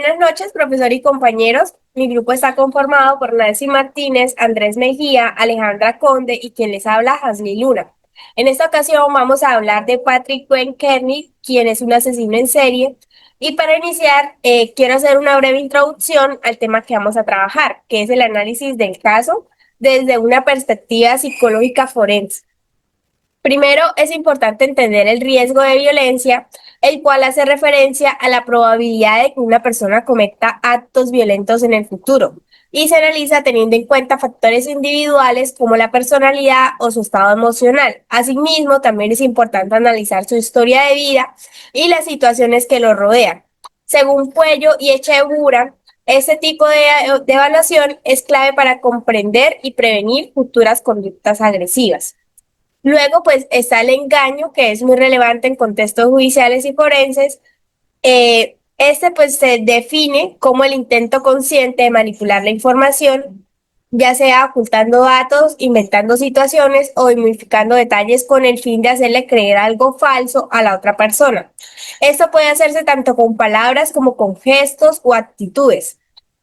Buenas noches, profesor y compañeros. Mi grupo está conformado por Nancy Martínez, Andrés Mejía, Alejandra Conde y quien les habla, Hasni Luna. En esta ocasión vamos a hablar de Patrick Wayne Kearney, quien es un asesino en serie. Y para iniciar, quiero hacer una breve introducción al tema que vamos a trabajar, que es el análisis del caso desde una perspectiva psicológica forense. Primero, es importante entender el riesgo de violencia, el cual hace referencia a la probabilidad de que una persona cometa actos violentos en el futuro y se analiza teniendo en cuenta factores individuales como la personalidad o su estado emocional. Asimismo, también es importante analizar su historia de vida y las situaciones que lo rodean. Según Puello y Echeverría, este tipo de evaluación es clave para comprender y prevenir futuras conductas agresivas. Luego, pues está el engaño, que es muy relevante en contextos judiciales y forenses. Pues se define como el intento consciente de manipular la información, ya sea ocultando datos, inventando situaciones o modificando detalles con el fin de hacerle creer algo falso a la otra persona. Esto puede hacerse tanto con palabras como con gestos o actitudes.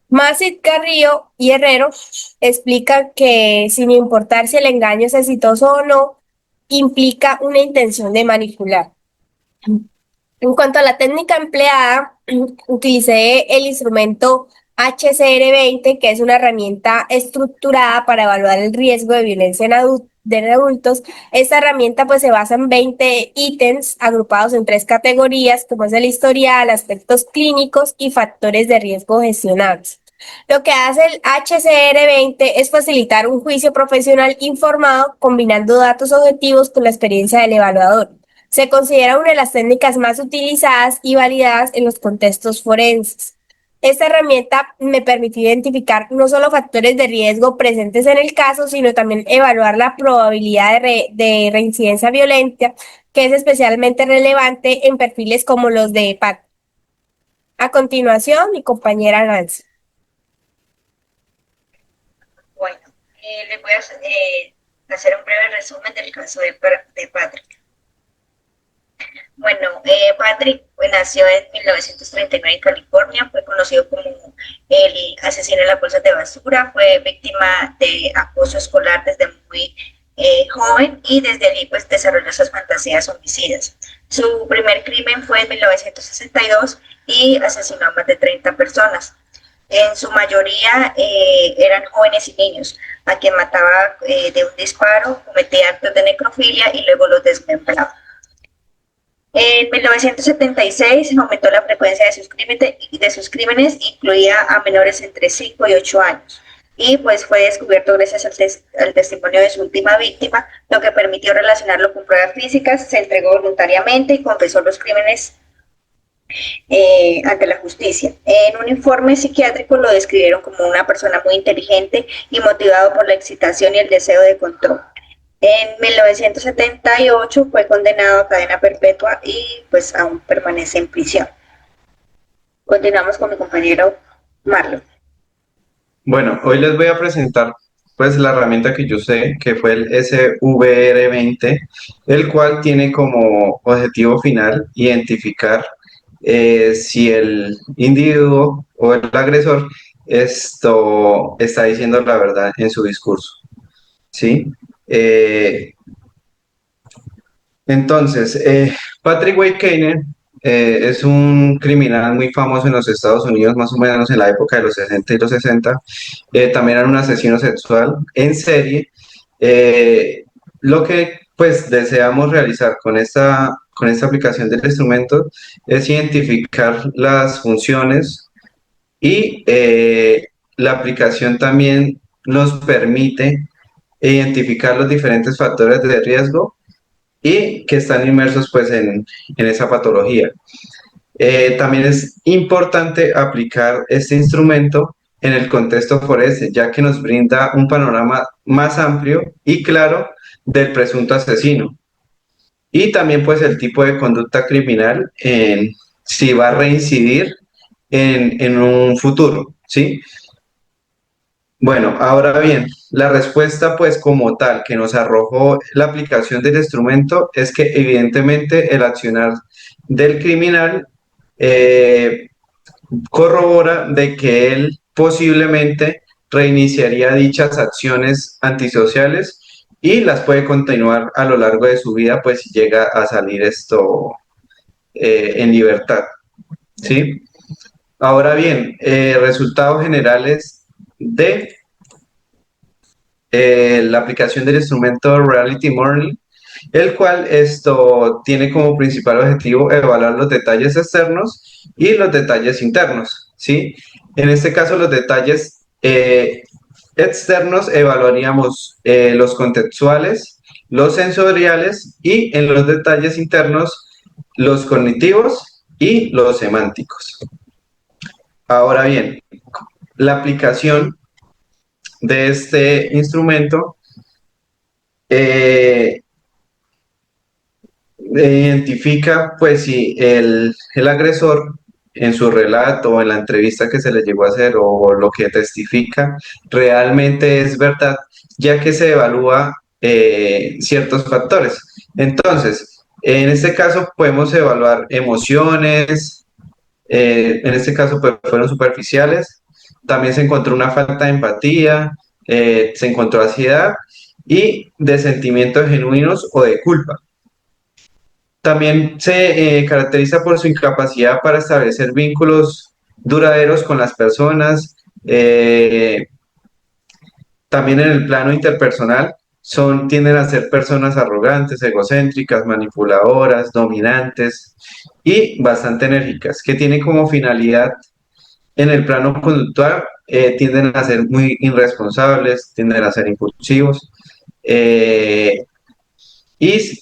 Masit Carrillo y Herrero explican que sin importar si el engaño es exitoso o no, implica una intención de manipular. En cuanto a la técnica empleada, utilicé el instrumento HCR20, que es una herramienta estructurada para evaluar el riesgo de violencia en adultos. Esta herramienta pues se basa en 20 ítems agrupados en 3 categorías, como es el historial, aspectos clínicos y factores de riesgo gestionables. Lo que hace el HCR20 es facilitar un juicio profesional informado combinando datos objetivos con la experiencia del evaluador. Se considera una de las técnicas más utilizadas y validadas en los contextos forenses. Esta herramienta me permitió identificar no solo factores de riesgo presentes en el caso, sino también evaluar la probabilidad de reincidencia violenta, que es especialmente relevante en perfiles como los de PAT. A continuación, mi compañera Nancy. Bueno, les voy a hacer un breve resumen del caso de Patrick. Bueno, Patrick nació en 1939 en California, fue conocido como el asesino de las bolsas de basura, fue víctima de acoso escolar desde muy joven y desde allí pues desarrolló esas fantasías homicidas. Su primer crimen fue en 1962 y asesinó a más de 30 personas. En su mayoría eran jóvenes y niños, a quien mataba de un disparo, cometía actos de necrofilia y luego los desmembraba. En 1976 aumentó la frecuencia de sus crímenes, incluía a menores entre 5 y 8 años. Y pues fue descubierto gracias al testimonio de su última víctima, lo que permitió relacionarlo con pruebas físicas, se entregó voluntariamente y confesó los crímenes ante la justicia. En un informe psiquiátrico lo describieron como una persona muy inteligente y motivado por la excitación y el deseo de control. En 1978 fue condenado a cadena perpetua y pues aún permanece en prisión. Continuamos con mi compañero Marlon. Bueno, hoy les voy a presentar pues la herramienta que yo sé, que fue el SVR20, el cual tiene como objetivo final identificar si el individuo o el agresor esto está diciendo la verdad en su discurso, ¿sí? Eh, Patrick Wayne es un criminal muy famoso en los Estados Unidos, más o menos en la época de los 60 y los 60. También era un asesino sexual en serie. Lo que pues deseamos realizar con esta aplicación del instrumento es identificar las funciones y la aplicación también nos permite identificar los diferentes factores de riesgo y que están inmersos pues en esa patología. También es importante aplicar este instrumento en el contexto forense, ya que nos brinda un panorama más amplio y claro del presunto asesino. Y también pues el tipo de conducta criminal, si va a reincidir en un futuro, ¿sí? Bueno, ahora bien, la respuesta pues como tal que nos arrojó la aplicación del instrumento es que evidentemente el accionar del criminal eh, corrobora de que él posiblemente reiniciaría dichas acciones antisociales y las puede continuar a lo largo de su vida, pues si llega a salir esto en libertad, ¿sí? Ahora bien, resultados generales de la aplicación del instrumento Reality Monitoring, el cual esto tiene como principal objetivo evaluar los detalles externos y los detalles internos, ¿sí? En este caso, los detalles externos evaluaríamos los contextuales, los sensoriales y en los detalles internos los cognitivos y los semánticos. Ahora bien, la aplicación de este instrumento eh, identifica, pues, si el agresor en su relato o en la entrevista que se le llegó a hacer o lo que testifica realmente es verdad, ya que se evalúa ciertos factores. Entonces, en este caso podemos evaluar emociones, en este caso pues, fueron superficiales, también se encontró una falta de empatía, se encontró ansiedad y de sentimientos genuinos o de culpa. También se caracteriza por su incapacidad para establecer vínculos duraderos con las personas. También en el plano interpersonal tienden a ser personas arrogantes, egocéntricas, manipuladoras, dominantes y bastante enérgicas, que tienen como finalidad en el plano conductual, tienden a ser muy irresponsables, tienden a ser impulsivos, eh, y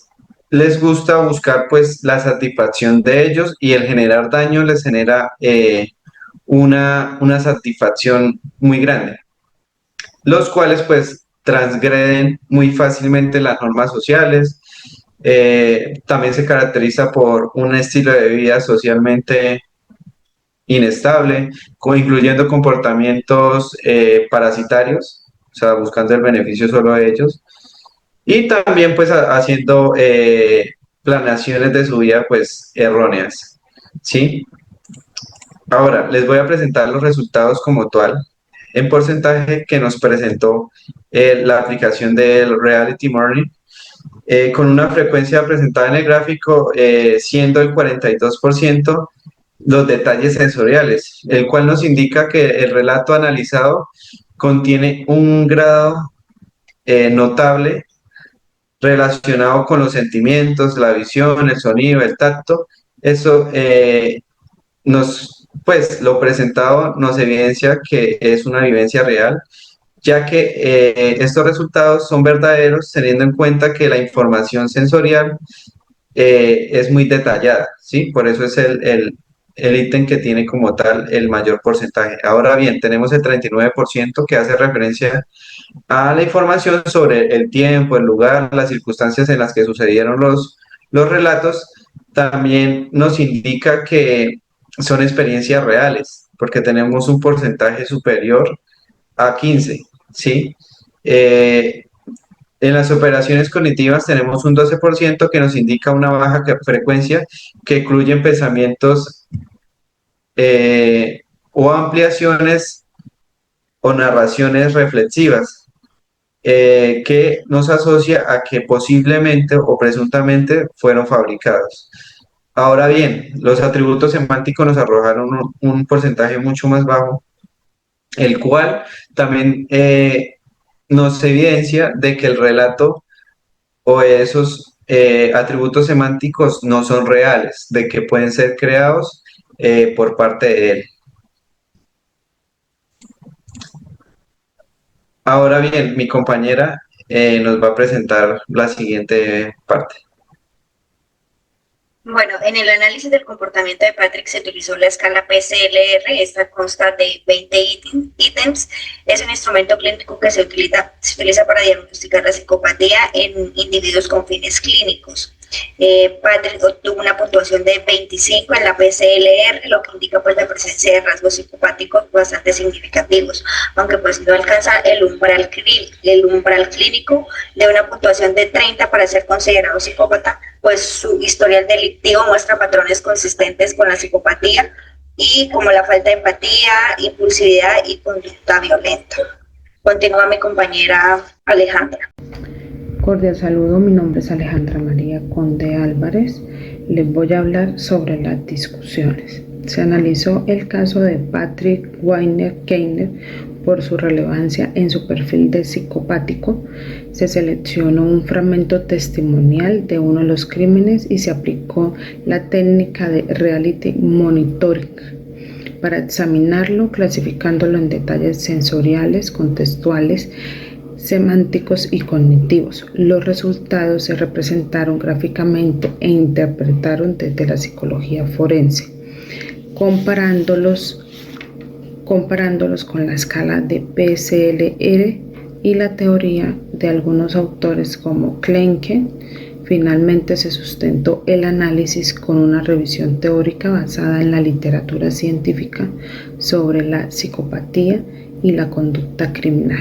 les gusta buscar pues la satisfacción de ellos y el generar daño les genera una satisfacción muy grande, los cuales pues transgreden muy fácilmente las normas sociales. También se caracteriza por un estilo de vida socialmente inestable, incluyendo comportamientos parasitarios, o sea, buscando el beneficio solo de ellos, y también pues haciendo planeaciones de su vida pues erróneas, ¿sí? Ahora, les voy a presentar los resultados como tal en porcentaje que nos presentó la aplicación del Reality Monitoring, con una frecuencia presentada en el gráfico siendo el 42% los detalles sensoriales, el cual nos indica que el relato analizado contiene un grado notable relacionado con los sentimientos, la visión, el sonido, el tacto. Eso pues lo presentado nos evidencia que es una vivencia real, ya que estos resultados son verdaderos teniendo en cuenta que la información sensorial es muy detallada, ¿sí? Por eso es el ítem que tiene como tal el mayor porcentaje. Ahora bien, tenemos el 39% que hace referencia a la información sobre el tiempo, el lugar, las circunstancias en las que sucedieron los relatos. También nos indica que son experiencias reales, porque tenemos un porcentaje superior a 15, ¿sí? En las operaciones cognitivas tenemos un 12% que nos indica una baja frecuencia que incluyen pensamientos o ampliaciones o narraciones reflexivas, que nos asocia a que posiblemente o presuntamente fueron fabricados. Ahora bien, los atributos semánticos nos arrojaron un porcentaje mucho más bajo, el cual también nos evidencia de que el relato o esos atributos semánticos no son reales, de que pueden ser creados por parte de él. Ahora bien, mi compañera nos va a presentar la siguiente parte. Bueno, en el análisis del comportamiento de Patrick se utilizó la escala PCLR. Esta consta de 20 ítems. Es un instrumento clínico que se utiliza para diagnosticar la psicopatía en individuos con fines clínicos. Patrick obtuvo una puntuación de 25 en la PCLR, lo que indica pues la presencia de rasgos psicopáticos bastante significativos, aunque pues no alcanza el umbral clínico de una puntuación de 30 para ser considerado psicópata, pues su historial delictivo muestra patrones consistentes con la psicopatía, y como la falta de empatía, impulsividad y conducta violenta. Continúa mi compañera Alejandra. Cordial saludo, mi nombre es Alejandra María Conde Álvarez. Les voy a hablar sobre las discusiones. Se analizó el caso de Patrick Wayne-Knecht por su relevancia en su perfil de psicopático. Se seleccionó un fragmento testimonial de uno de los crímenes y se aplicó la técnica de reality monitoring para examinarlo, clasificándolo en detalles sensoriales, contextuales, semánticos y cognitivos. Los resultados se representaron gráficamente e interpretaron desde la psicología forense, comparándolos con la escala de PSLR y la teoría de algunos autores como Klenke. Finalmente se sustentó el análisis con una revisión teórica basada en la literatura científica sobre la psicopatía y la conducta criminal.